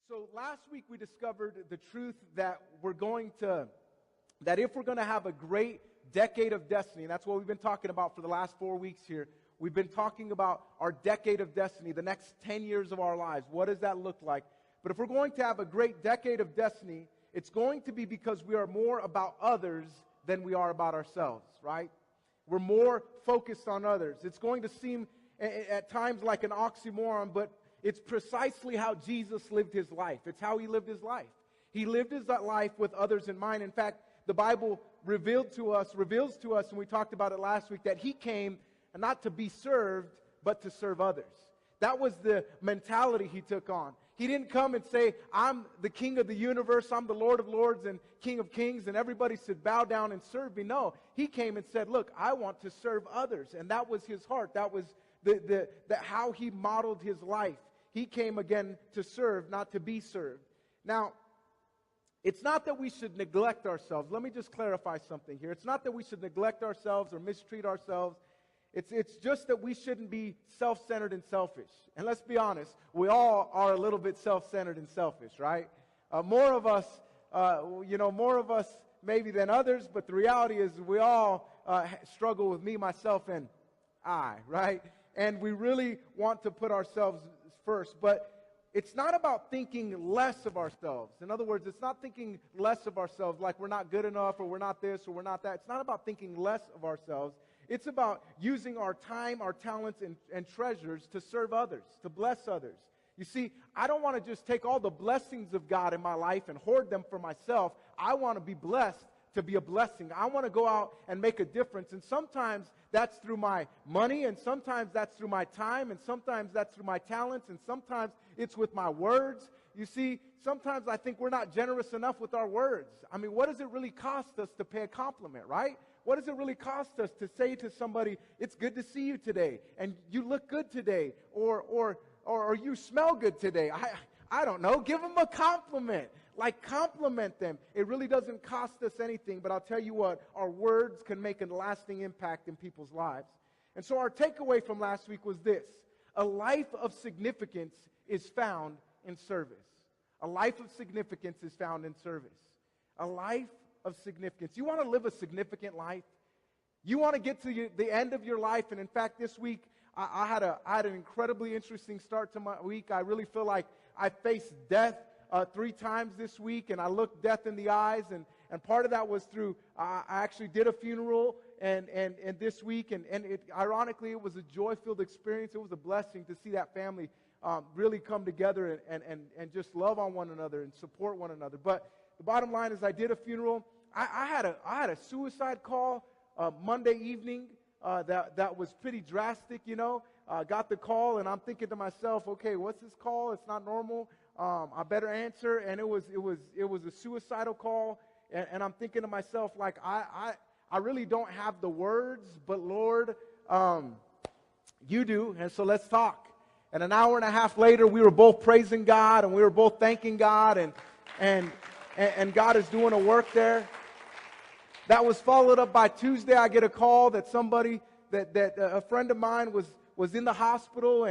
So last week we discovered the truth that if we're going to have a great decade of destiny, and that's what we've been talking about for the last 4 weeks here. We've been talking about our decade of destiny, the next 10 years of our lives. What does that look like? But if we're going to have a great decade of destiny, it's going to be because we are more about others than we are about ourselves, right? We're more focused on others. It's going to seem at times like an oxymoron, but it's precisely how Jesus lived his life. It's how he lived his life. He lived his life with others in mind. In fact, the Bible reveals to us, and we talked about it last week, that he came not to be served, but to serve others. That was the mentality he took on. He didn't come and say, I'm the king of the universe, I'm the Lord of lords and King of kings, and everybody should bow down and serve me. No, he came and said, look, I want to serve others. And that was his heart. That was how he modeled his life. He came again to serve, not to be served. Now, it's not that we should neglect ourselves. Let me just clarify something here. It's not that we should neglect ourselves or mistreat ourselves. It's just that we shouldn't be self-centered and selfish. And let's be honest, we all are a little bit self-centered and selfish, right? More of us maybe than others, but the reality is we all struggle with me, myself, and I, right? And we really want to put ourselves first, but it's not about thinking less of ourselves. In other words, it's not thinking less of ourselves like we're not good enough or we're not this or we're not that. It's not about thinking less of ourselves. It's about using our time, our talents, and treasures to serve others, to bless others. You see, I don't want to just take all the blessings of God in my life and hoard them for myself. I want to be blessed to be a blessing. I want to go out and make a difference. And sometimes that's through my money, and sometimes that's through my time, and sometimes that's through my talents, and sometimes it's with my words. You see, sometimes I think we're not generous enough with our words. I mean, what does it really cost us to pay a compliment, right? What does it really cost us to say to somebody, it's good to see you today, and you look good today, or you smell good today? I don't know. Give them a compliment. Like, compliment them. It really doesn't cost us anything, but I'll tell you what, our words can make a lasting impact in people's lives. And so our takeaway from last week was this: a life of significance is found in service. A life of significance is found in service. A life of significance. You want to live a significant life? You want to get to the end of your life? And in fact, this week, I had an incredibly interesting start to my week. I really feel like I faced death 3 times this week, and I looked death in the eyes, and part of that was through, I actually did a funeral and this week, and ironically, it was a joy-filled experience. It was a blessing to see that family really come together and just love on one another and support one another. But the bottom line is I did a funeral. I had a suicide call Monday evening that was pretty drastic, you know. Got the call, and I'm thinking to myself, okay, what's this call? It's not normal. I better answer. And it was a suicidal call, and I'm thinking to myself, like, I really don't have the words, but Lord, you do, and so let's talk. And an hour and a half later, we were both praising God, and we were both thanking God, and God is doing a work there. That was followed up by Tuesday. I get a call that somebody, that a friend of mine was in the hospital,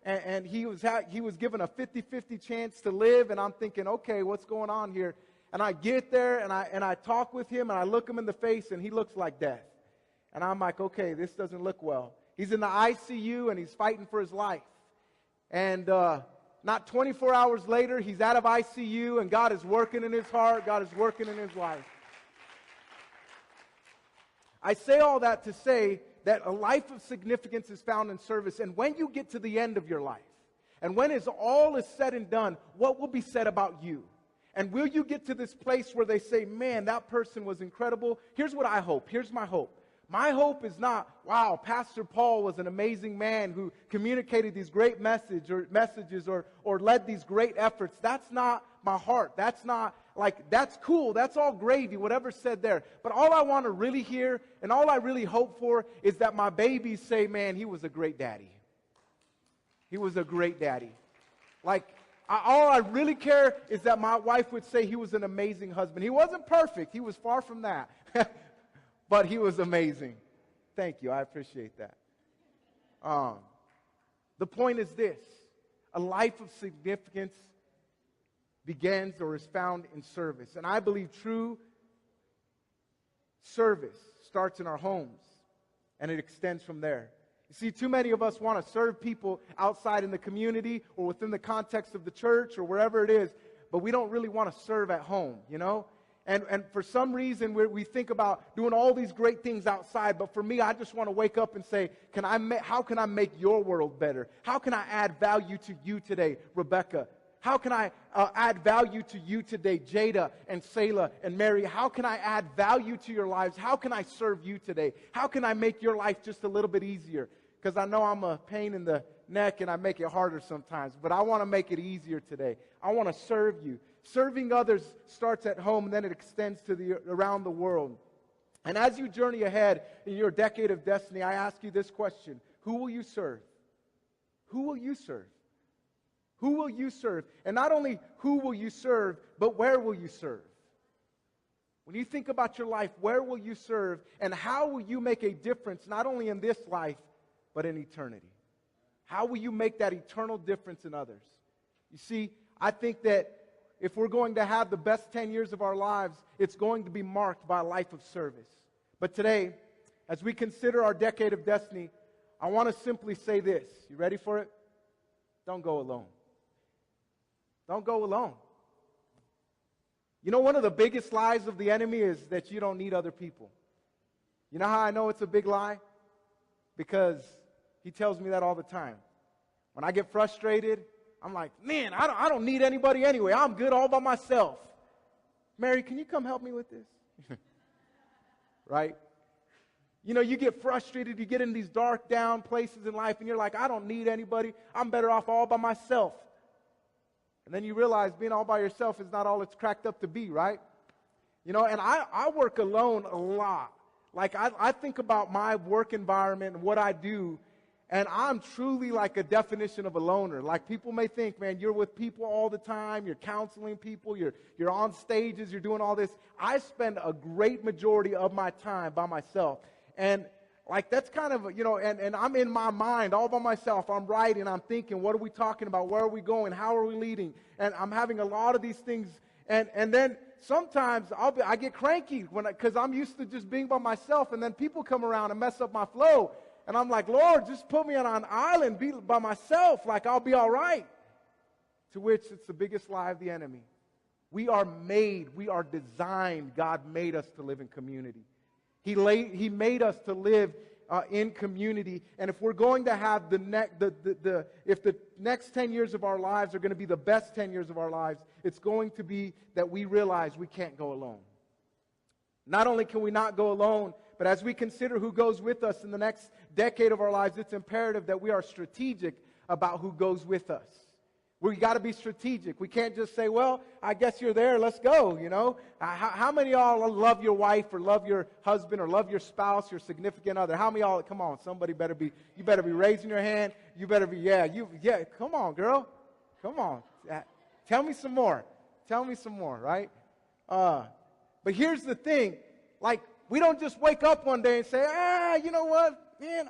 and he was given a 50-50 chance to live. And I'm thinking, okay, what's going on here? And I get there, and I talk with him, and I look him in the face, and he looks like death. And I'm like, okay, this doesn't look well. He's in the ICU, and he's fighting for his life. And not 24 hours later, he's out of ICU, and God is working in his heart. God is working in his life. I say all that to say that a life of significance is found in service. And when you get to the end of your life, and when all is said and done, what will be said about you? And will you get to this place where they say, man, that person was incredible? Here's what I hope. Here's my hope. My hope is not, wow, Pastor Paul was an amazing man who communicated these great messages or led these great efforts. That's not my heart. That's not, like, that's cool. That's all gravy, whatever's said there. But all I want to really hear and all I really hope for is that my babies say, man, he was a great daddy. He was a great daddy. Like, all I really care is that my wife would say he was an amazing husband. He wasn't perfect. He was far from that. But he was amazing. Thank you. I appreciate that. The point is this: a life of significance begins or is found in service. And I believe true service starts in our homes, and it extends from there. You see, too many of us want to serve people outside in the community or within the context of the church or wherever it is, but we don't really want to serve at home, you know? And for some reason, we think about doing all these great things outside, but for me, I just want to wake up and say, how can I make your world better? How can I add value to you today, Rebecca? How can I add value to you today, Jada and Selah and Mary? How can I add value to your lives? How can I serve you today? How can I make your life just a little bit easier? Because I know I'm a pain in the neck and I make it harder sometimes, but I want to make it easier today. I want to serve you. Serving others starts at home, and then it extends to around the world. And as you journey ahead in your decade of destiny, I ask you this question: who will you serve? Who will you serve? Who will you serve? And not only who will you serve, but where will you serve? When you think about your life, where will you serve, and how will you make a difference, not only in this life, but in eternity? How will you make that eternal difference in others? You see, I think that if we're going to have the best 10 years of our lives, it's going to be marked by a life of service. But today, as we consider our decade of destiny, I want to simply say this. You ready for it? Don't go alone. Don't go alone. You know, one of the biggest lies of the enemy is that you don't need other people. You know how I know it's a big lie? Because he tells me that all the time. When I get frustrated, I'm like, man, I don't need anybody anyway. I'm good all by myself. Mary, can you come help me with this? Right? You know, you get frustrated. You get in these dark, down places in life, and you're like, I don't need anybody. I'm better off all by myself. And then you realize being all by yourself is not all it's cracked up to be, right? You know, and I work alone a lot. Like, I think about my work environment and what I do, and I'm truly like a definition of a loner. Like, people may think, man, you're with people all the time, you're counseling people, you're on stages, you're doing all this. I spend a great majority of my time by myself. And like, that's kind of, you know, and I'm in my mind all by myself. I'm writing, I'm thinking, what are we talking about? Where are we going? How are we leading? And I'm having a lot of these things. And then sometimes I get cranky because I'm used to just being by myself. And then people come around and mess up my flow. And I'm like, Lord, just put me on an island, be by myself, like I'll be all right. To which it's the biggest lie of the enemy. We are made, we are designed. God made us to live in community. He made us to live in community. And if we're going to have if the next 10 years of our lives are going to be the best 10 years of our lives, it's going to be that we realize we can't go alone. Not only can we not go alone, but as we consider who goes with us in the next decade of our lives, it's imperative that we are strategic about who goes with us. We got to be strategic. We can't just say, well, I guess you're there, let's go, you know. How many of y'all love your wife or love your husband or love your spouse, your significant other? How many of y'all, come on, somebody better be, you better be raising your hand. You better be, come on, girl. Come on. Tell me some more. Tell me some more, right? But here's the thing, like, we don't just wake up one day and say, you know what, man,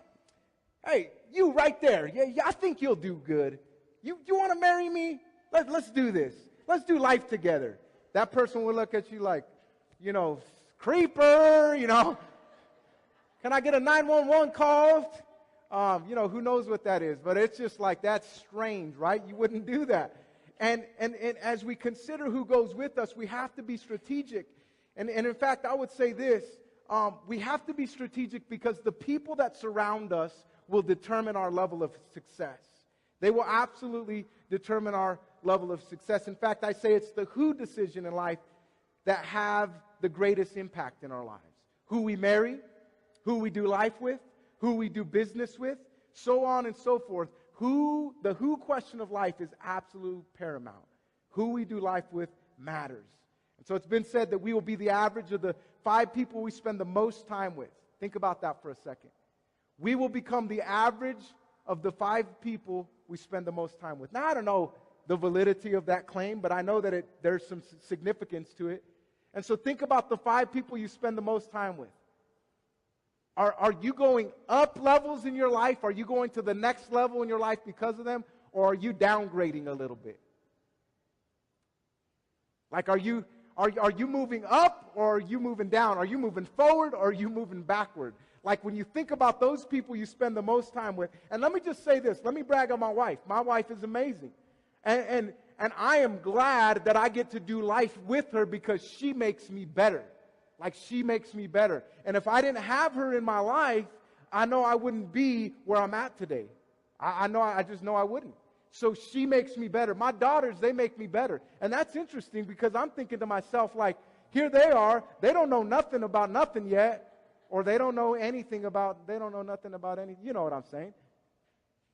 hey, you right there, yeah, I think you'll do good. You want to marry me? Let's do this. Let's do life together. That person will look at you like, you know, creeper, you know. Can I get a 911 call? You know, who knows what that is. But it's just like, that's strange, right? You wouldn't do that. And as we consider who goes with us, we have to be strategic. And in fact, I would say this. We have to be strategic because the people that surround us will determine our level of success. They will absolutely determine our level of success. In fact, I say it's the who decision in life that have the greatest impact in our lives. Who we marry, who we do life with, who we do business with, so on and so forth. The who question of life is absolute paramount. Who we do life with matters. And so it's been said that we will be the average of the 5 people we spend the most time with. Think about that for a second. We will become the average of the 5 people we spend the most time with. Now, I don't know the validity of that claim, but I know that there's some significance to it. And so think about the 5 people you spend the most time with. Are you going up levels in your life? Are you going to the next level in your life because of them? Or are you downgrading a little bit? Like, are you moving up or are you moving down? Are you moving forward or are you moving backward? Like, when you think about those people you spend the most time with, and let me just say this, let me brag on my wife. My wife is amazing. And I am glad that I get to do life with her because she makes me better. Like, she makes me better. And if I didn't have her in my life, I know I wouldn't be where I'm at today. I just know I wouldn't. So she makes me better. My daughters, they make me better. And that's interesting because I'm thinking to myself, like, here they are. They don't know nothing about nothing yet. Or they don't know nothing about anything. You know what I'm saying?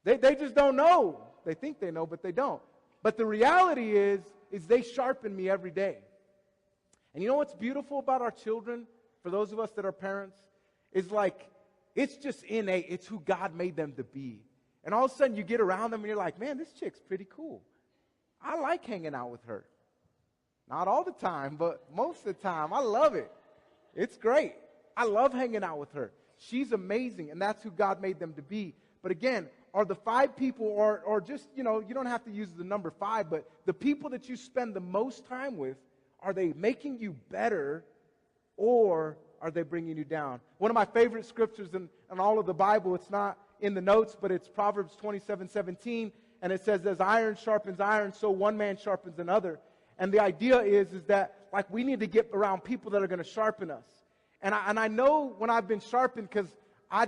They just don't know. They think they know, but they don't. But the reality is they sharpen me every day. And you know what's beautiful about our children, for those of us that are parents, is like, it's just innate. It's who God made them to be. And all of a sudden you get around them and you're like, man, this chick's pretty cool. I like hanging out with her. Not all the time, but most of the time. I love it. It's great. I love hanging out with her. She's amazing, and that's who God made them to be. But again, are the 5 people, or just, you don't have to use the number 5, but the people that you spend the most time with, are they making you better, or are they bringing you down? One of my favorite scriptures in all of the Bible, it's not in the notes, but it's Proverbs 27:17, and it says, as iron sharpens iron, so one man sharpens another. And the idea is that, like, we need to get around people that are going to sharpen us. And I know when I've been sharpened, because I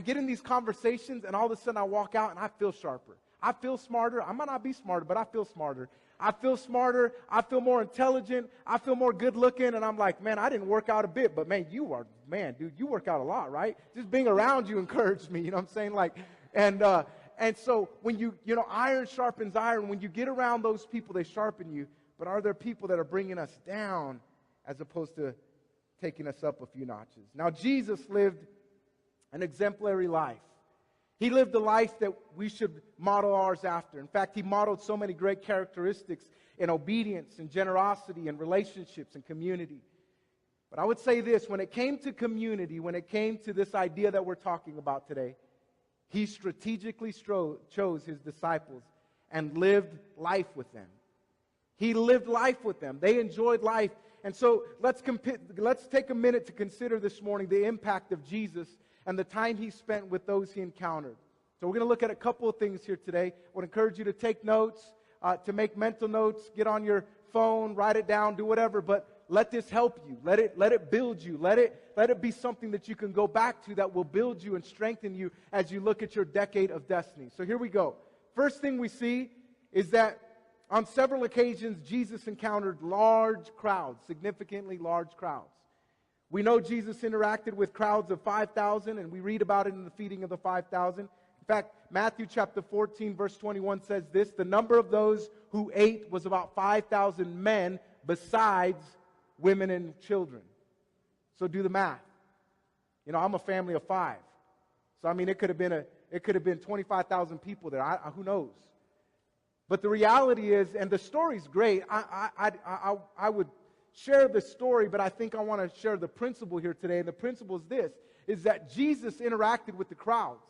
get in these conversations and all of a sudden I walk out and I feel sharper. I feel smarter. I might not be smarter, but I feel smarter. I feel smarter. I feel more intelligent. I feel more good looking. And I'm like, man, I didn't work out a bit, but man, dude, you work out a lot, right? Just being around you encouraged me. You know what I'm saying? Like, and so when iron sharpens iron, when you get around those people, they sharpen you. But are there people that are bringing us down as opposed to taking us up a few notches? Now, Jesus lived an exemplary life. He lived a life that we should model ours after. In fact, he modeled so many great characteristics in obedience and generosity and relationships and community. But I would say this, when it came to community, when it came to this idea that we're talking about today, he strategically chose his disciples and lived life with them. He lived life with them. They enjoyed life. And so let's take a minute to consider this morning the impact of Jesus and the time he spent with those he encountered. So we're going to look at a couple of things here today. I would encourage you to take notes, to make mental notes, get on your phone, write it down, do whatever, but let this help you. Let it build you. Let it be something that you can go back to that will build you and strengthen you as you look at your decade of destiny. So here we go. First thing we see is that on several occasions, Jesus encountered large crowds, significantly large crowds. We know Jesus interacted with crowds of 5,000, and we read about it in the feeding of the 5,000. In fact, Matthew chapter 14, verse 21 says this, the number of those who ate was about 5,000 men, besides women and children. So do the math. I'm a family of 5. So, it could have been 25,000 people there. Who knows? But the reality is, and the story's great, I would share the story, but I think I want to share the principle here today. And the principle is this, is that Jesus interacted with the crowds.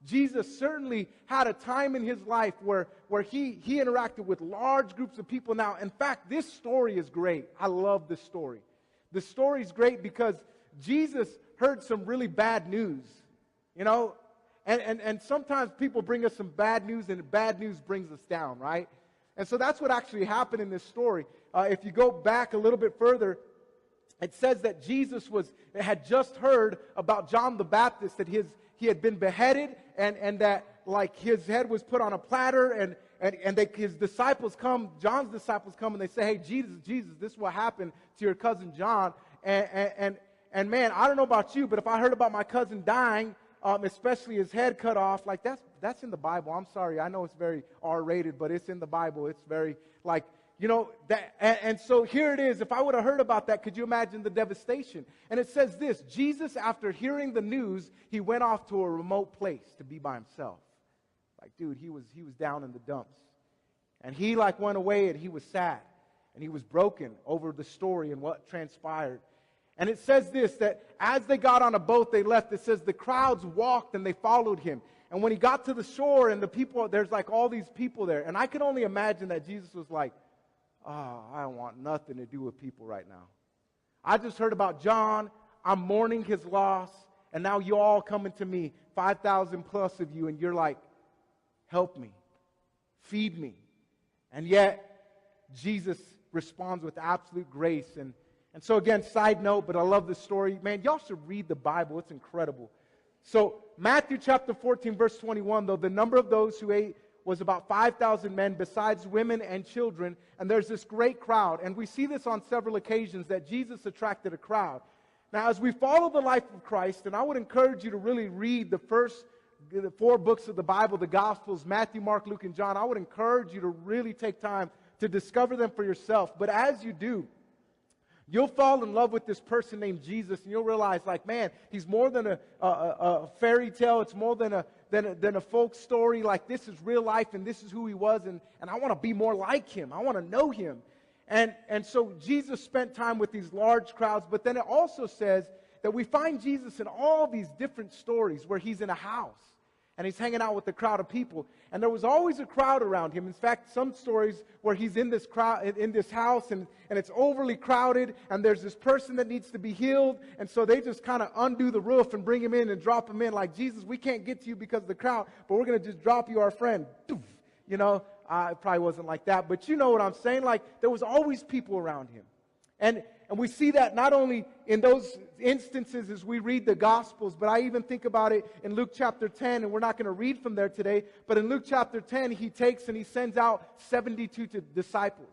Jesus certainly had a time in his life where he interacted with large groups of people. Now, in fact, this story is great. I love this story. The story is great because Jesus heard some really bad news, And sometimes people bring us some bad news, and bad news brings us down, right? And so that's what actually happened in this story. If you go back a little bit further, it says that Jesus had just heard about John the Baptist, that he had been beheaded, and that like his head was put on a platter, and his disciples come, John's disciples come, and they say, hey, Jesus, this is what happened to your cousin John. And man, I don't know about you, but if I heard about my cousin dying, especially his head cut off, like that's in the Bible. I'm sorry, I know it's very R-rated, but it's in the Bible. It's very and so here it is. If I would have heard about that, could you imagine the devastation? And it says this, Jesus, after hearing the news, he went off to a remote place to be by himself. Like, dude, he was down in the dumps. And he went away, and he was sad, and he was broken over the story and what transpired. And it says this, that as they got on a boat, they left. It says the crowds walked and they followed him. And when he got to the shore and the people, there's all these people there. And I can only imagine that Jesus was like, oh, I don't want nothing to do with people right now. I just heard about John. I'm mourning his loss. And now you all coming to me, 5,000 plus of you, and you're like, help me, feed me. And yet, Jesus responds with absolute grace. And so again, side note, but I love this story. Man, y'all should read the Bible. It's incredible. So Matthew chapter 14, verse 21, though, the number of those who ate was about 5,000 men, besides women and children. And there's this great crowd. And we see this on several occasions, that Jesus attracted a crowd. Now, as we follow the life of Christ, and I would encourage you to really read the 4 books of the Bible, the Gospels, Matthew, Mark, Luke, and John. I would encourage you to really take time to discover them for yourself. But as you do, you'll fall in love with this person named Jesus, and you'll realize, like, man, he's more than a fairy tale. It's more than a folk story. Like, this is real life, and this is who he was, and I want to be more like him. I want to know him. And so Jesus spent time with these large crowds, but then it also says that we find Jesus in all these different stories where he's in a house and he's hanging out with a crowd of people. And there was always a crowd around him. In fact, some stories where he's in this crowd, in this house, and it's overly crowded, and there's this person that needs to be healed, and so they just kind of undo the roof and bring him in and drop him in, like, Jesus, we can't get to you because of the crowd, but we're going to just drop you our friend. You know, it probably wasn't like that, but you know what I'm saying? Like, there was always people around him. And we see that not only in those instances as we read the Gospels, but I even think about it in Luke chapter 10, and we're not going to read from there today, but in Luke chapter 10, he takes and he sends out 72 disciples.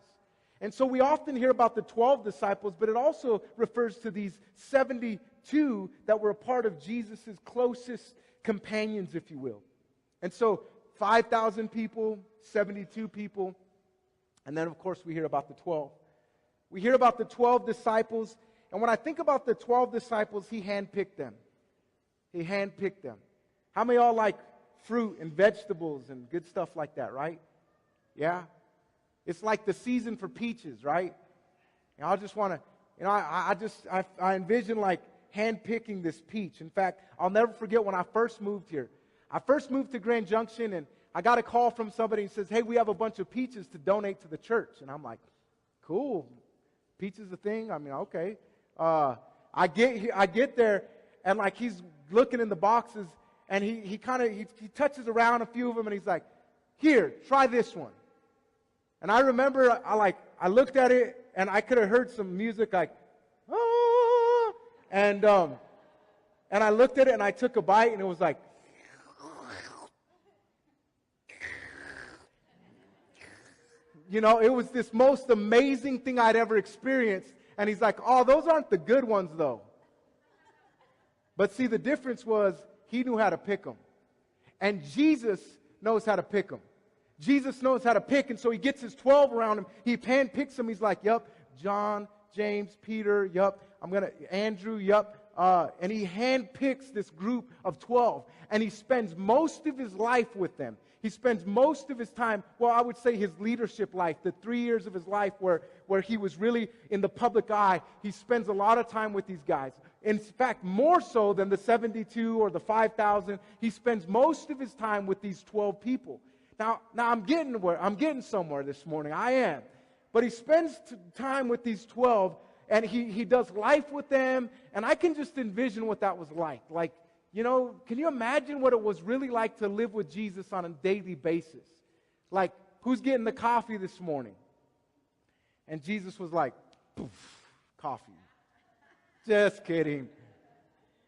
And so we often hear about the 12 disciples, but it also refers to these 72 that were a part of Jesus' closest companions, if you will. And so 5,000 people, 72 people, and then of course we hear about the 12. We hear about the 12 disciples, and when I think about the 12 disciples, he handpicked them. He handpicked them. How many of y'all like fruit and vegetables and good stuff like that, right? Yeah? It's like the season for peaches, right? And I just want to, I envision like handpicking this peach. In fact, I'll never forget when I first moved here. I first moved to Grand Junction, and I got a call from somebody who says, hey, we have a bunch of peaches to donate to the church. And I'm like, cool. Peaches a thing? I mean, okay. I get there, and like he's looking in the boxes, and he touches around a few of them, and he's like, here, try this one. And I remember I looked at it, and I could have heard some music like, ah, and I looked at it, and I took a bite, and it was like, you know, it was this most amazing thing I'd ever experienced. And he's like, oh, those aren't the good ones, though. But see, the difference was he knew how to pick them. And Jesus knows how to pick them. Jesus knows how to pick, and so he gets his 12 around him. He handpicks them. He's like, yep, John, James, Peter, yep, Andrew, yep. And he handpicks this group of 12. And he spends most of his life with them. He spends most of his time, well, I would say his leadership life, the 3 years of his life where he was really in the public eye. He spends a lot of time with these guys. In fact, more so than the 72 or the 5,000, he spends most of his time with these 12 people. Now I'm getting somewhere this morning. I am. But he spends time with these 12, and he does life with them, and I can just envision what that was like. Like, you know, can you imagine what it was really like to live with Jesus on a daily basis? Like, who's getting the coffee this morning? And Jesus was like, poof, coffee. Just kidding.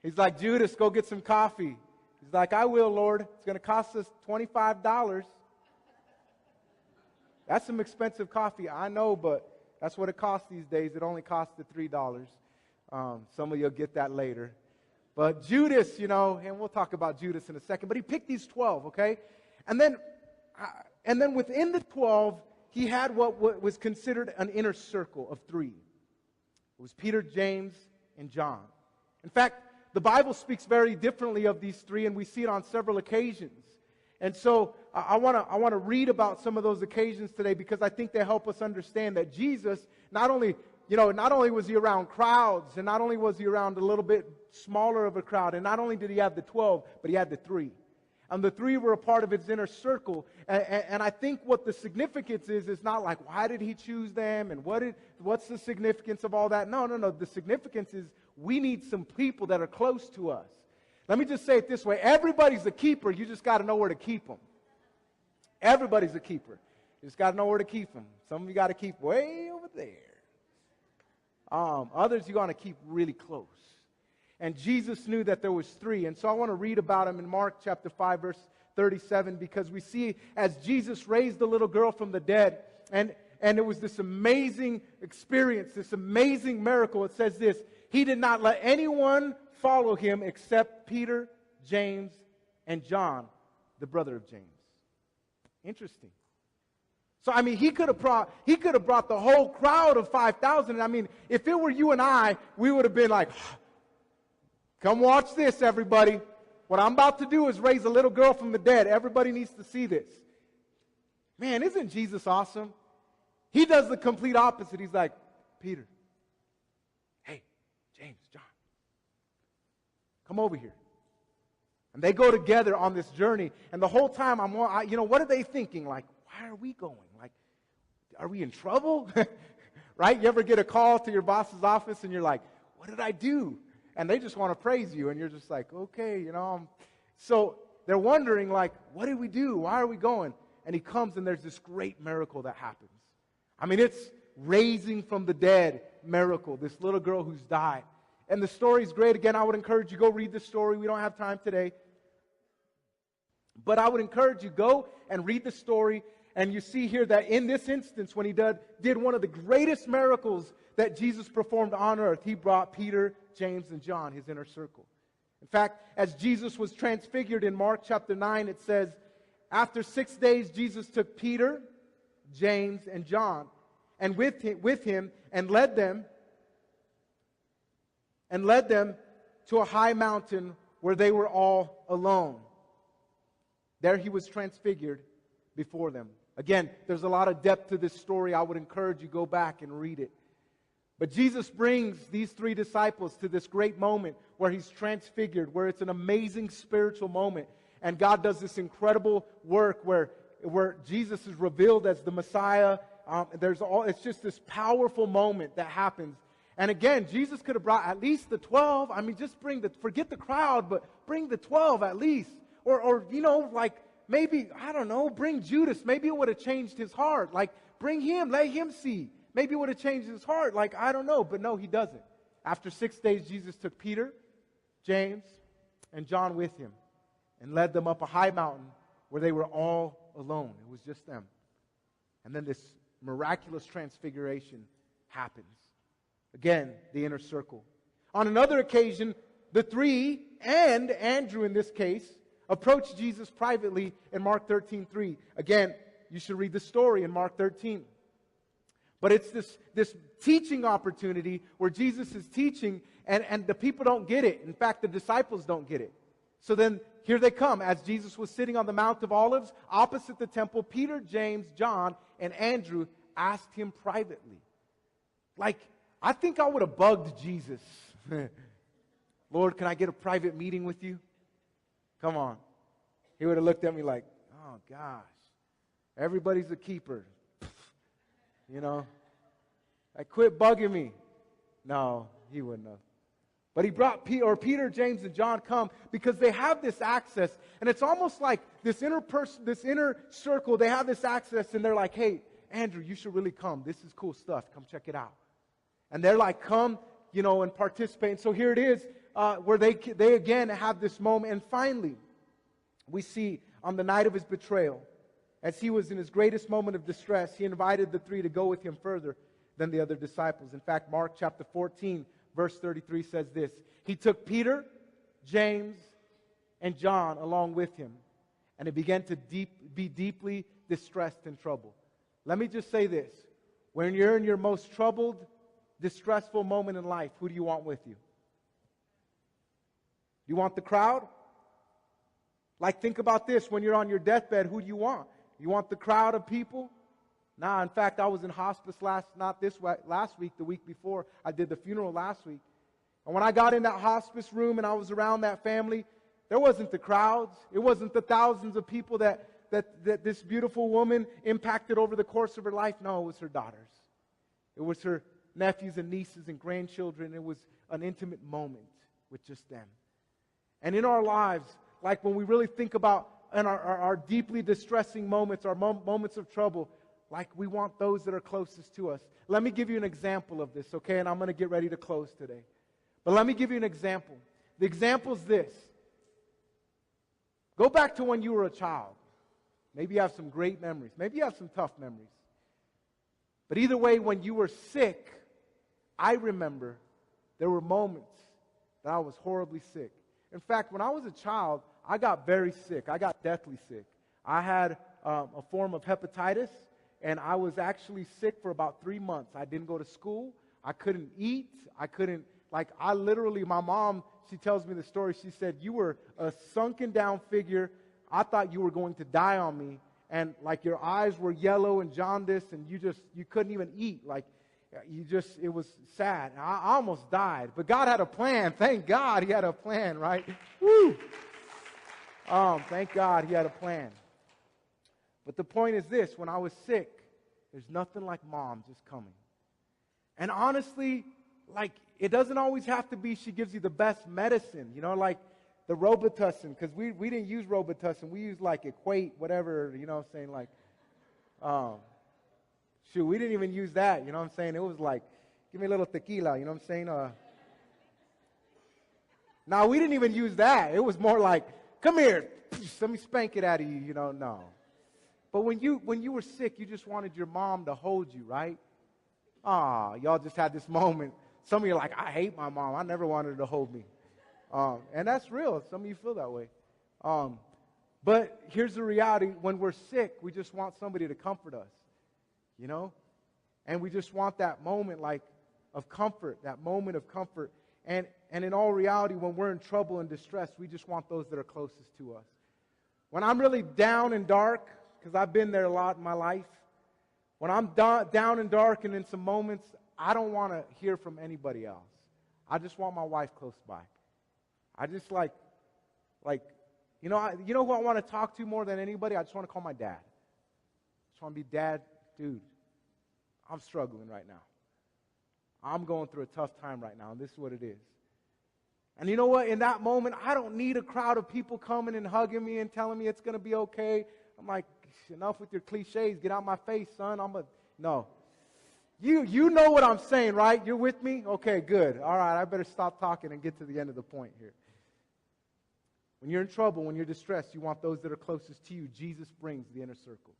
He's like, Judas, go get some coffee. He's like, I will, Lord. It's going to cost us $25. That's some expensive coffee, I know, but that's what it costs these days. It only costs the $3. Some of you will get that later. But Judas, you know, and we'll talk about Judas in a second, but he picked these 12, okay? And then within the 12, he had what was considered an inner circle of 3. It was Peter, James, and John. In fact, the Bible speaks very differently of these 3, and we see it on several occasions. And so I want to read about some of those occasions today, because I think they help us understand that Jesus not only was he around crowds, and not only was he around a little bit smaller of a crowd, and not only did he have the 12, but he had the 3. And the three were a part of his inner circle. And I think what the significance is not like, why did he choose them? And what's the significance of all that? No. The significance is we need some people that are close to us. Let me just say it this way. Everybody's a keeper. You just got to know where to keep them. Everybody's a keeper. You just got to know where to keep them. Some of you got to keep way over there. Others you got to keep really close. And Jesus knew that there was three. And so I want to read about him in Mark chapter 5, verse 37, because we see as Jesus raised the little girl from the dead, and it was this amazing experience, this amazing miracle. It says this, he did not let anyone follow him except Peter, James, and John, the brother of James. Interesting. So, I mean, he could have brought the whole crowd of 5,000. I mean, if it were you and I, we would have been like, come watch this, everybody. What I'm about to do is raise a little girl from the dead. Everybody needs to see this. Man, isn't Jesus awesome? He does the complete opposite. He's like, Peter, hey, James, John, come over here. And they go together on this journey. And the whole time, what are they thinking? Like, why are we going? Like, are we in trouble? Right? You ever get a call to your boss's office and you're like, what did I do? And they just want to praise you. And you're just like, okay, So they're wondering, like, what did we do? Why are we going? And he comes and there's this great miracle that happens. I mean, it's raising from the dead miracle. This little girl who's died. And the story's great. Again, I would encourage you, go read the story. We don't have time today. But I would encourage you, go and read the story. And you see here that in this instance, when he did one of the greatest miracles that Jesus performed on earth, he brought Peter, James, and John, his inner circle. In fact, as Jesus was transfigured in Mark chapter 9, it says, after 6 days, Jesus took Peter, James, and John, and with him, and led them to a high mountain where they were all alone. There he was transfigured before them. Again, there's a lot of depth to this story. I would encourage you, go back and read it. But Jesus brings these three disciples to this great moment where he's transfigured, where it's an amazing spiritual moment. And God does this incredible work where Jesus is revealed as the Messiah. It's just this powerful moment that happens. And again, Jesus could have brought at least the 12. I mean, just forget the crowd, but bring the 12 at least. Or maybe, I don't know, bring Judas. Maybe it would have changed his heart. Like, bring him, let him see. Maybe it would have changed his heart. Like, I don't know. But no, he doesn't. After 6 days, Jesus took Peter, James, and John with him and led them up a high mountain where they were all alone. It was just them. And then this miraculous transfiguration happens. Again, the inner circle. On another occasion, the three, and Andrew in this case, approached Jesus privately in Mark 13:3. Again, you should read the story in Mark 13. But it's this teaching opportunity where Jesus is teaching and the people don't get it. In fact, the disciples don't get it. So then here they come. As Jesus was sitting on the Mount of Olives opposite the temple, Peter, James, John, and Andrew asked him privately. Like, I think I would have bugged Jesus. Lord, can I get a private meeting with you? Come on. He would have looked at me like, oh gosh, everybody's a keeper. I quit bugging me. No, he wouldn't have. But he brought Peter, James, and John come because they have this access. And it's almost like this inner circle, they have this access and they're like, hey, Andrew, you should really come. This is cool stuff. Come check it out. And they're like, come, and participate. And so here it is where they again have this moment. And finally, we see on the night of his betrayal, as he was in his greatest moment of distress, he invited the three to go with him further than the other disciples. In fact, Mark chapter 14, verse 33 says this. He took Peter, James, and John along with him, and he began to be deeply distressed and troubled. Let me just say this. When you're in your most troubled, distressful moment in life, who do you want with you? You want the crowd? Like, think about this. When you're on your deathbed, who do you want? You want the crowd of people? Nah, in fact, I was in hospice last week, the week before. I did the funeral last week. And when I got in that hospice room and I was around that family, There wasn't the crowds. It wasn't the thousands of people that this beautiful woman impacted over the course of her life. No, it was her daughters. It was her nephews and nieces and grandchildren. It was an intimate moment with just them. And in our lives, like when we really think about in our deeply distressing moments, our moments of trouble, like we want those that are closest to us. Let me give you an example of this, okay? And I'm going to get ready to close today. But let me give you an example. The example is this. Go back to when you were a child. Maybe you have some great memories. Maybe you have some tough memories. But either way, when you were sick, I remember there were moments that I was horribly sick. In fact, when I was a child, I got very sick. I got deathly sick. I had a form of hepatitis, and I was actually sick for about 3 months. I didn't go to school. I couldn't eat. I literally, my mom, she tells me the story. She said, you were a sunken down figure. I thought you were going to die on me. And like your eyes were yellow and jaundiced, and you couldn't even eat. It was sad. I almost died. But God had a plan. Thank God He had a plan, right? Woo! Thank God He had a plan. But the point is this, when I was sick, there's nothing like Mom just coming. And honestly, it doesn't always have to be she gives you the best medicine, like the Robitussin, because we didn't use Robitussin. We used Equate, whatever, we didn't even use that, It was give me a little tequila, No, we didn't even use that. It was more like, come here, let me spank it out of you, no. But when you were sick, you just wanted your mom to hold you, right? Y'all just had this moment. Some of you are like, I hate my mom. I never wanted her to hold me. And that's real. Some of you feel that way. But here's the reality. When we're sick, we just want somebody to comfort us, And we just want that moment of comfort, that moment of comfort. And in all reality, when we're in trouble and distress, we just want those that are closest to us. When I'm really down and dark, because I've been there a lot in my life, when I'm down and dark and in some moments, I don't want to hear from anybody else. I just want my wife close by. I just who I want to talk to more than anybody? I just want to call my dad. I just want to be, Dad, dude, I'm struggling right now. I'm going through a tough time right now, and this is what it is. And you know what? In that moment, I don't need a crowd of people coming and hugging me and telling me it's going to be okay. I'm like, enough with your cliches. Get out my face, son. No. You know what I'm saying, right? You're with me? Okay, good. All right, I better stop talking and get to the end of the point here. When you're in trouble, when you're distressed, you want those that are closest to you. Jesus brings the inner circle.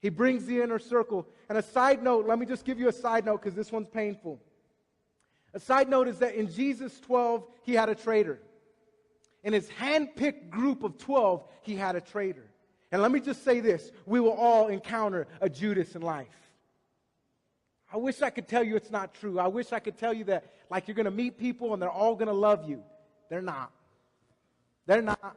He brings the inner circle. And a side note, let me just give you a side note because this one's painful. A side note is that in Jesus 12, He had a traitor. In His hand-picked group of 12, He had a traitor. And let me just say this. We will all encounter a Judas in life. I wish I could tell you it's not true. I wish I could tell you that you're going to meet people and they're all going to love you. They're not. They're not.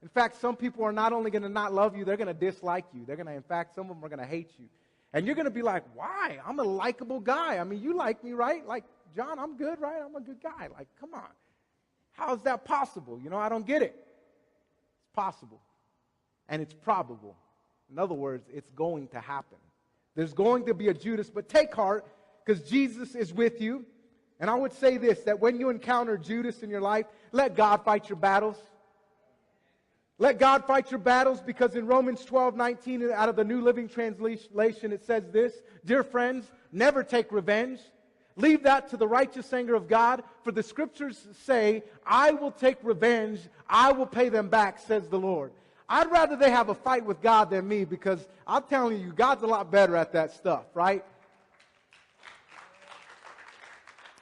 In fact, some people are not only going to not love you, they're going to dislike you. In fact, some of them are going to hate you. And you're going to be like, why? I'm a likable guy. I mean, you like me, right? John, I'm good, right? I'm a good guy. Come on. How is that possible? I don't get it. It's possible. And it's probable. In other words, it's going to happen. There's going to be a Judas, but take heart because Jesus is with you. And I would say this, that when you encounter Judas in your life, let God fight your battles. Let God fight your battles because in Romans 12:19 out of the New Living Translation it says this, dear friends, never take revenge. Leave that to the righteous anger of God, for the scriptures say, I will take revenge, I will pay them back, says the Lord. I'd rather they have a fight with God than me because I'm telling you, God's a lot better at that stuff, right?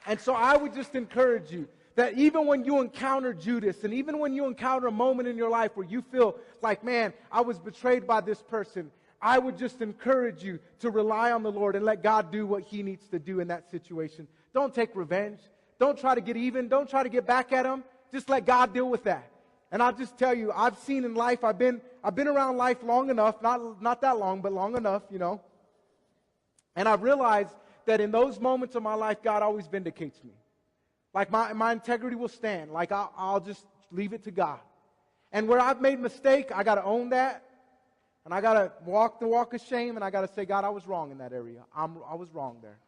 And so I would just encourage you that even when you encounter Judas and even when you encounter a moment in your life where you feel like, man, I was betrayed by this person, I would just encourage you to rely on the Lord and let God do what He needs to do in that situation. Don't take revenge. Don't try to get even. Don't try to get back at Him. Just let God deal with that. And I'll just tell you, I've seen in life, I've been around life long enough, not that long, but long enough, And I've realized that in those moments of my life, God always vindicates me. My integrity will stand. I'll just leave it to God. And where I've made mistake, I got to own that. And I got to walk the walk of shame, and I got to say, God, I was wrong in that area. I was wrong there.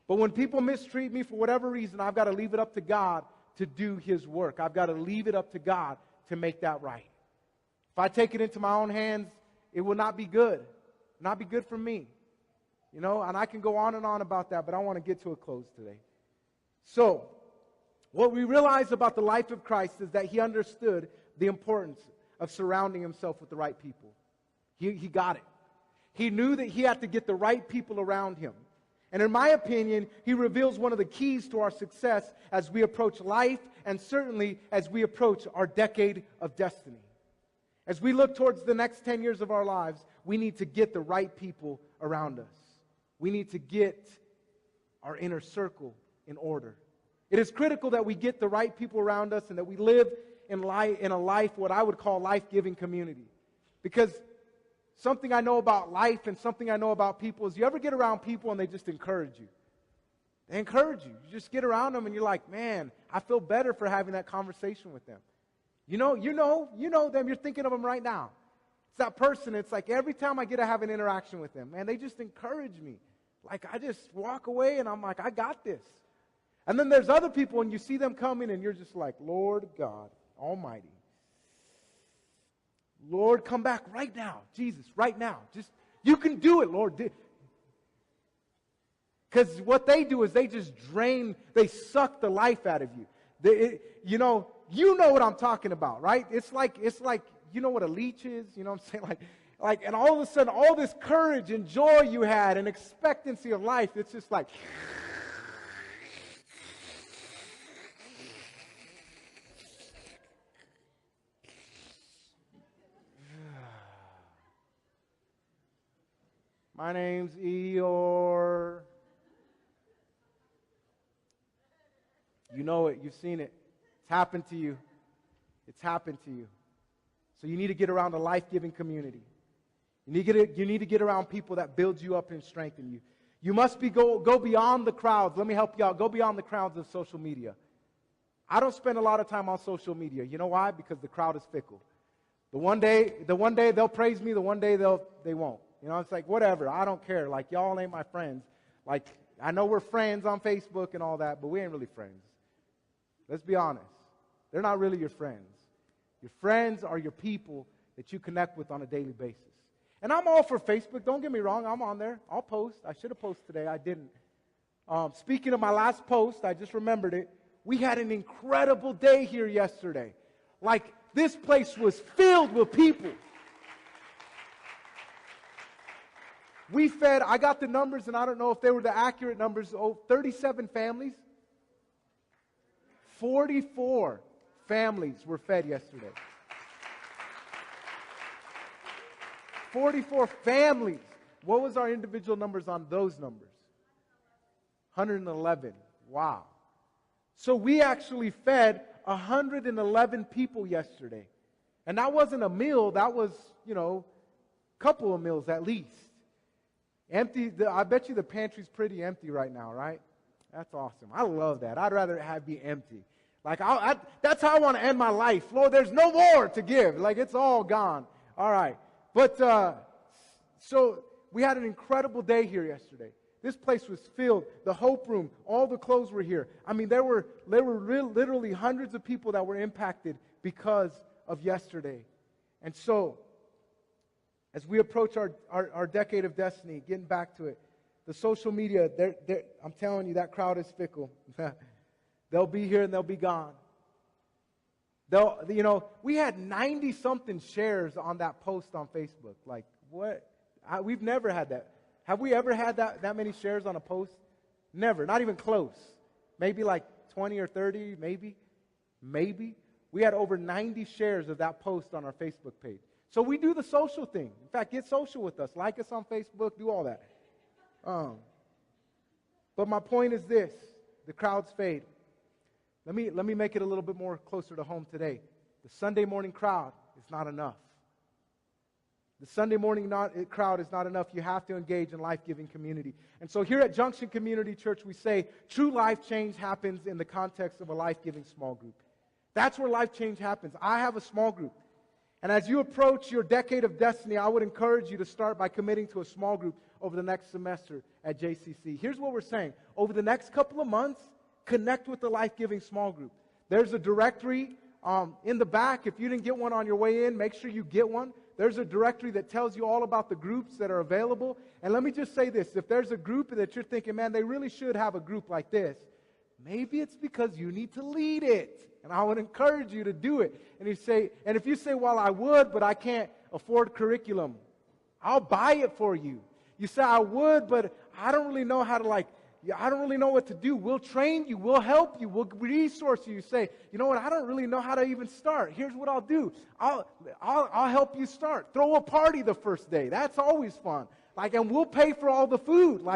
But when people mistreat me for whatever reason, I've got to leave it up to God to do His work. I've got to leave it up to God to make that right. If I take it into my own hands, it will not be good. Not be good for me. You know, and I can go on and on about that, but I want to get to a close today. So, what we realize about the life of Christ is that He understood the importance of surrounding Himself with the right people. He got it. He knew that He had to get the right people around Him. And in my opinion, He reveals one of the keys to our success as we approach life and certainly as we approach our decade of destiny. As we look towards the next 10 years of our lives, we need to get the right people around us. We need to get our inner circle in order. It is critical that we get the right people around us and that we live in a life, what I would call life-giving community. Because something I know about life and something I know about people is you ever get around people and they just encourage you. They encourage you. You just get around them and you're like, man, I feel better for having that conversation with them. You know them. You're thinking of them right now. It's that person. It's like every time I get to have an interaction with them, man, they just encourage me. Like I just walk away and I'm like, I got this. And then there's other people and you see them coming and you're just like, Lord God Almighty. Lord, come back right now. Jesus, right now. Just, you can do it, Lord. Because what they do is they just drain, they suck the life out of you. You know what I'm talking about, right? It's like, you know what a leech is? You know what I'm saying? Like, and all of a sudden, all this courage and joy you had and expectancy of life, it's just like, my name's Eeyore. You know it. You've seen it. It's happened to you. It's happened to you. So you need to get around a life-giving community. You need to get around people that build you up and strengthen you. You must go beyond the crowds. Let me help you out. Go beyond the crowds of social media. I don't spend a lot of time on social media. You know why? Because the crowd is fickle. The one day they'll praise me. The one day they won't. You know, it's like, whatever, I don't care. Like, y'all ain't my friends. Like, I know we're friends on Facebook and all that, but we ain't really friends. Let's be honest. They're not really your friends. Your friends are your people that you connect with on a daily basis. And I'm all for Facebook. Don't get me wrong. I'm on there. I'll post. I should have posted today. I didn't. Speaking of my last post, I just remembered it. We had an incredible day here yesterday. Like, this place was filled with people. We fed, I got the numbers, and I don't know if they were the accurate numbers, 37 families. 44 families were fed yesterday. 44 families. What was our individual numbers on those numbers? 111. Wow. So we actually fed 111 people yesterday. And that wasn't a meal. That was, a couple of meals at least. Empty. I bet you the pantry's pretty empty right now, right? That's awesome. I love that. I'd rather it be empty. Like, that's how I want to end my life. Lord, there's no more to give. Like, it's all gone. All right. But, so we had an incredible day here yesterday. This place was filled. The Hope Room, all the clothes were here. I mean, there were literally hundreds of people that were impacted because of yesterday. And so, as we approach our decade of destiny, getting back to it, the social media, I'm telling you, that crowd is fickle. They'll be here and they'll be gone. We had 90-something shares on that post on Facebook. Like, what? We've never had that. Have we ever had that many shares on a post? Never. Not even close. Maybe like 20 or 30, maybe. Maybe. We had over 90 shares of that post on our Facebook page. So we do the social thing. In fact, get social with us. Like us on Facebook. Do all that. But my point is this. The crowds fade. Let me make it a little bit more closer to home today. The Sunday morning crowd is not enough. The Sunday morning crowd is not enough. You have to engage in life-giving community. And so here at Junction Community Church, we say true life change happens in the context of a life-giving small group. That's where life change happens. I have a small group. And as you approach your decade of destiny, I would encourage you to start by committing to a small group over the next semester at JCC. Here's what we're saying. Over the next couple of months, connect with the life-giving small group. There's a directory in the back. If you didn't get one on your way in, make sure you get one. There's a directory that tells you all about the groups that are available. And let me just say this. If there's a group that you're thinking, man, they really should have a group like this, maybe it's because you need to lead it. And I would encourage you to do it. And if you say, well, I would, but I can't afford curriculum, I'll buy it for you. You say, I would, but I don't really know how to I don't really know what to do. We'll train you. We'll help you. We'll resource you. You say, you know what? I don't really know how to even start. Here's what I'll do. I'll help you start. Throw a party the first day. That's always fun. And we'll pay for all the food.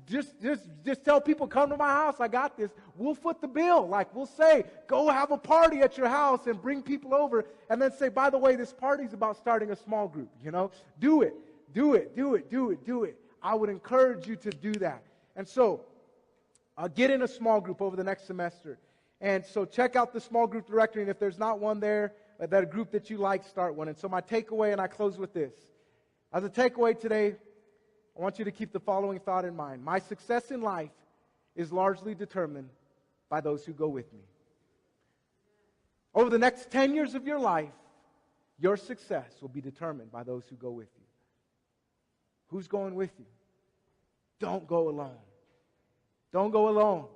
Just tell people, come to my house. I got this. We'll foot the bill. We'll say, go have a party at your house and bring people over. And then say, by the way, this party's about starting a small group. Do it. Do it. Do it. Do it. Do it. I would encourage you to do that. And so, get in a small group over the next semester. And so check out the small group directory, and if there's not one there, that group that you like, start one. And so my takeaway, and I close with this. As a takeaway today, I want you to keep the following thought in mind. My success in life is largely determined by those who go with me. Over the next 10 years of your life, your success will be determined by those who go with you. Who's going with you? Don't go alone. Don't go alone.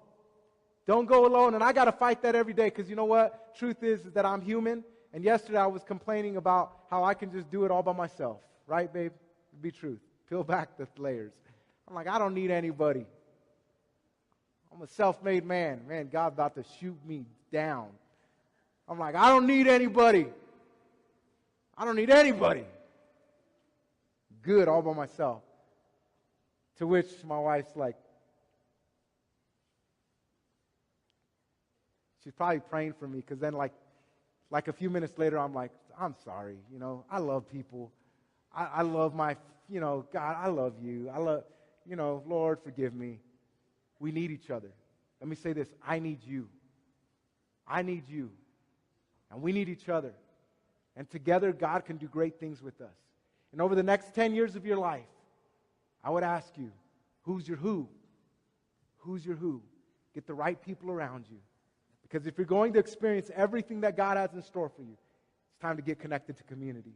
Don't go alone. And I got to fight that every day because you know what? Truth is that I'm human. And yesterday I was complaining about how I can just do it all by myself. Right, babe? It'd be truth. Peel back the layers. I'm like, I don't need anybody. I'm a self-made man. Man, God's about to shoot me down. I'm like, I don't need anybody. I don't need anybody. Good all by myself. To which my wife's like, she's probably praying for me because then like a few minutes later, I'm like, I'm sorry. I love people. I love my, God, I love you. I love, Lord, forgive me. We need each other. Let me say this. I need you. I need you. And we need each other. And together, God can do great things with us. And over the next 10 years of your life, I would ask you, who's your who? Who's your who? Get the right people around you. Because if you're going to experience everything that God has in store for you, it's time to get connected to community.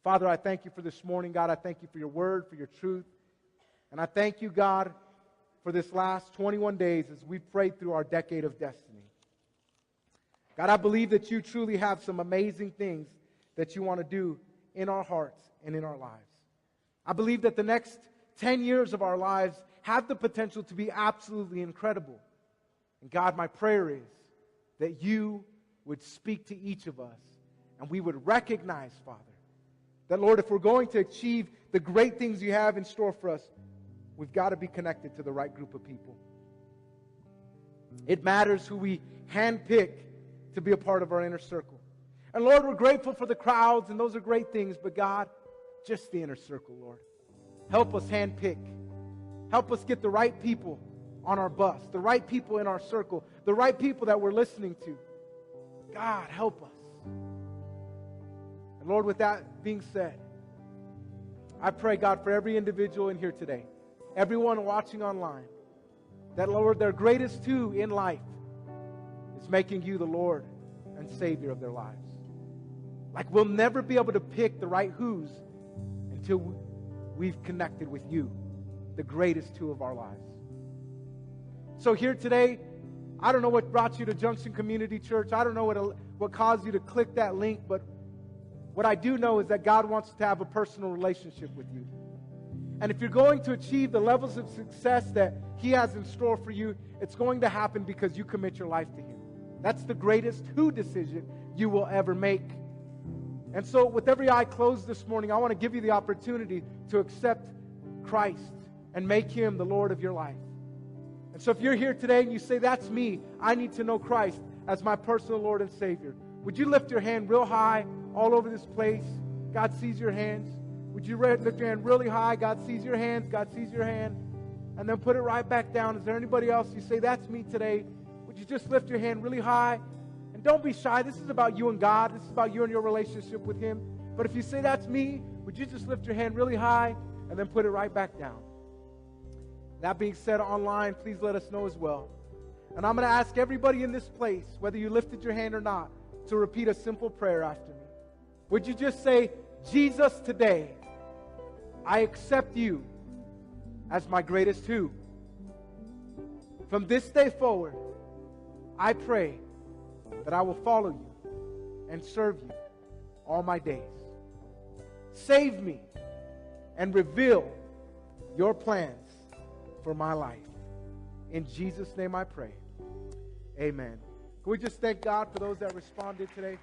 Father, I thank you for this morning. God, I thank you for your word, for your truth. And I thank you, God, for this last 21 days as we've prayed through our decade of destiny. God, I believe that you truly have some amazing things that you want to do in our hearts and in our lives. I believe that the next 10 years of our lives have the potential to be absolutely incredible. And God, my prayer is that you would speak to each of us and we would recognize, Father, that, Lord, if we're going to achieve the great things you have in store for us, we've got to be connected to the right group of people. It matters who we handpick to be a part of our inner circle. And, Lord, we're grateful for the crowds, and those are great things, but, God, just the inner circle, Lord. Help us handpick. Help us get the right people on our bus, the right people in our circle, the right people that we're listening to. God, help us. And Lord, with that being said, I pray, God, for every individual in here today, everyone watching online, that, Lord, their greatest who in life is making you the Lord and Savior of their lives. Like we'll never be able to pick the right who's until we've connected with you, the greatest who of our lives. So here today, I don't know what brought you to Junction Community Church. I don't know what caused you to click that link, but what I do know is that God wants to have a personal relationship with you. And if you're going to achieve the levels of success that He has in store for you, it's going to happen because you commit your life to Him. That's the greatest who decision you will ever make. And so with every eye closed this morning, I want to give you the opportunity to accept Christ and make Him the Lord of your life. And so if you're here today and you say, that's me, I need to know Christ as my personal Lord and Savior, would you lift your hand real high all over this place? God sees your hands. Would you lift your hand really high? God sees your hands. God sees your hand. And then put it right back down. Is there anybody else you say, that's me today? Would you just lift your hand really high? And And don't be shy. This is about you and God. This is about you and your relationship with Him. But if you say that's me, would you just lift your hand really high and then put it right back down? That being said, online, please let us know as well. And I'm going to ask everybody in this place, whether you lifted your hand or not, to repeat a simple prayer after me. Would you just say, Jesus, today, I accept you as my greatest who. From this day forward, I pray that I will follow you and serve you all my days. Save me and reveal your plans for my life. In Jesus' name I pray. Amen. Can we just thank God for those that responded today?